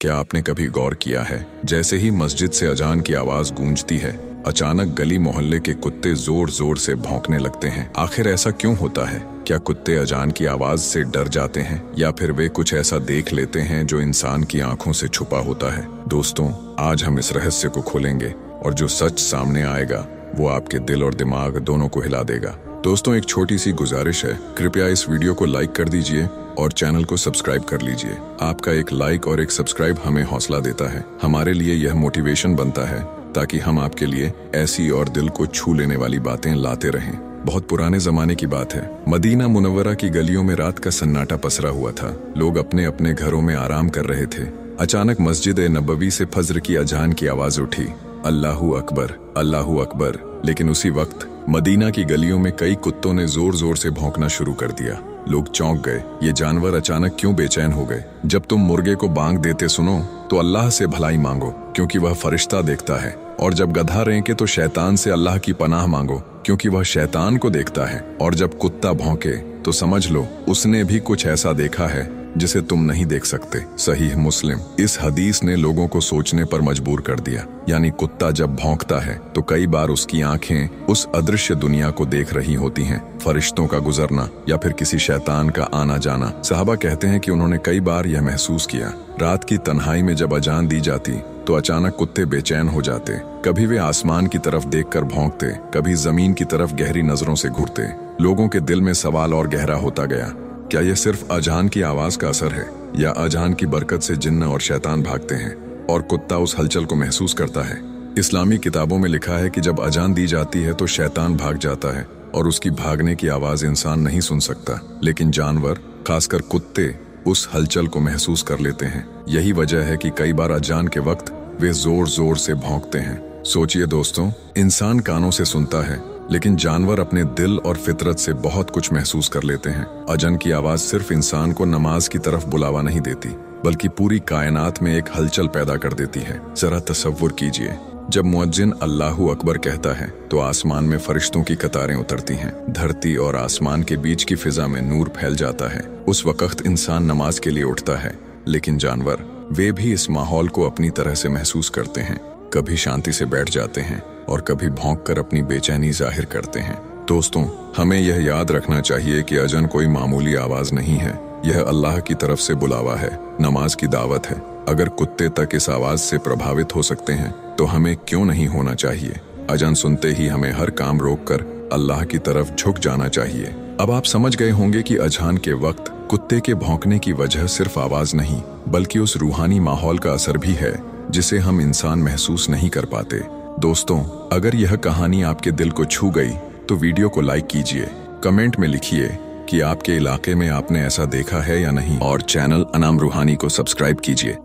क्या आपने कभी गौर किया है, जैसे ही मस्जिद से अजान की आवाज गूंजती है, अचानक गली मोहल्ले के कुत्ते जोर जोर से भौंकने लगते हैं। आखिर ऐसा क्यों होता है? क्या कुत्ते अजान की आवाज से डर जाते हैं या फिर वे कुछ ऐसा देख लेते हैं जो इंसान की आंखों से छुपा होता है? दोस्तों, आज हम इस रहस्य को खोलेंगे और जो सच सामने आएगा वो आपके दिल और दिमाग दोनों को हिला देगा। दोस्तों, एक छोटी सी गुजारिश है, कृपया इस वीडियो को लाइक कर दीजिए और चैनल को सब्सक्राइब कर लीजिए। आपका एक लाइक और एक सब्सक्राइब हमें हौसला देता है। हमारे लिए यह मोटिवेशन बनता है ताकि हम आपके लिए ऐसी और दिल को छू लेने वाली बातें लाते रहें। बहुत पुराने जमाने की बात है। मदीना मुनव्वरा की गलियों में रात का सन्नाटा पसरा हुआ था। लोग अपने अपने घरों में आराम कर रहे थे। अचानक मस्जिद नबवी से फज्र की अजान की आवाज उठी, अल्लाहू अकबर, अल्लाहू अकबर। लेकिन उसी वक्त मदीना की गलियों में कई कुत्तों ने जोर जोर से भौंकना शुरू कर दिया। लोग चौंक गए, ये जानवर अचानक क्यों बेचैन हो गए? जब तुम मुर्गे को बांग देते सुनो तो अल्लाह से भलाई मांगो, क्योंकि वह फरिश्ता देखता है। और जब गधा रेंके तो शैतान से अल्लाह की पनाह मांगो, क्योंकि वह शैतान को देखता है। और जब कुत्ता भौंके तो समझ लो उसने भी कुछ ऐसा देखा है जिसे तुम नहीं देख सकते। सहीह मुस्लिम। इस हदीस ने लोगों को सोचने पर मजबूर कर दिया। यानी कुत्ता जब भौंकता है तो कई बार उसकी आंखें उस अदृश्य दुनिया को देख रही होती हैं, फरिश्तों का गुजरना या फिर किसी शैतान का आना जाना। साहबा कहते हैं कि उन्होंने कई बार यह महसूस किया। रात की तन्हाई में जब अजान दी जाती तो अचानक कुत्ते बेचैन हो जाते। कभी वे आसमान की तरफ देखकर भौंकते, कभी जमीन की तरफ गहरी नजरों से घूरते। लोगों के दिल में सवाल और गहरा होता गया, क्या यह सिर्फ अजान की आवाज का असर है या अजान की बरकत से जिन्न और शैतान भागते हैं और कुत्ता उस हलचल को महसूस करता है? इस्लामी किताबों में लिखा है कि जब अजान दी जाती है तो शैतान भाग जाता है और उसकी भागने की आवाज इंसान नहीं सुन सकता, लेकिन जानवर, खासकर कुत्ते, उस हलचल को महसूस कर लेते हैं। यही वजह है कि कई बार अजान के वक्त वे जोर जोर से भौंकते हैं। सोचिए दोस्तों, इंसान कानों से सुनता है लेकिन जानवर अपने दिल और फितरत से बहुत कुछ महसूस कर लेते हैं। अजान की आवाज सिर्फ इंसान को नमाज की तरफ बुलावा नहीं देती, बल्कि पूरी कायनात में एक हलचल पैदा कर देती है। जरा तसव्वुर कीजिए, जब मुअज्जिन अल्लाहू अकबर कहता है तो आसमान में फरिश्तों की कतारें उतरती हैं। धरती और आसमान के बीच की फिजा में नूर फैल जाता है। उस वक्त इंसान नमाज के लिए उठता है, लेकिन जानवर, वे भी इस माहौल को अपनी तरह से महसूस करते हैं। कभी शांति से बैठ जाते हैं और कभी भौंककर अपनी बेचैनी जाहिर करते हैं। दोस्तों, हमें यह याद रखना चाहिए कि अजान कोई मामूली आवाज नहीं है, यह अल्लाह की तरफ से बुलावा है, नमाज की दावत है। अगर कुत्ते तक इस आवाज से प्रभावित हो सकते हैं तो हमें क्यों नहीं होना चाहिए? अजान सुनते ही हमें हर काम रोककर अल्लाह की तरफ झुक जाना चाहिए। अब आप समझ गए होंगे कि अजान के वक्त कुत्ते के भौंकने की वजह सिर्फ आवाज नहीं, बल्कि उस रूहानी माहौल का असर भी है जिसे हम इंसान महसूस नहीं कर पाते। दोस्तों, अगर यह कहानी आपके दिल को छू गई तो वीडियो को लाइक कीजिए, कमेंट में लिखिए कि आपके इलाके में आपने ऐसा देखा है या नहीं, और चैनल अनाम रूहानी को सब्सक्राइब कीजिए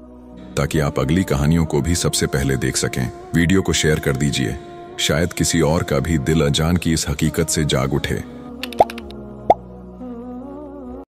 ताकि आप अगली कहानियों को भी सबसे पहले देख सकें। वीडियो को शेयर कर दीजिए, शायद किसी और का भी दिल अजान की इस हकीकत से जाग उठे।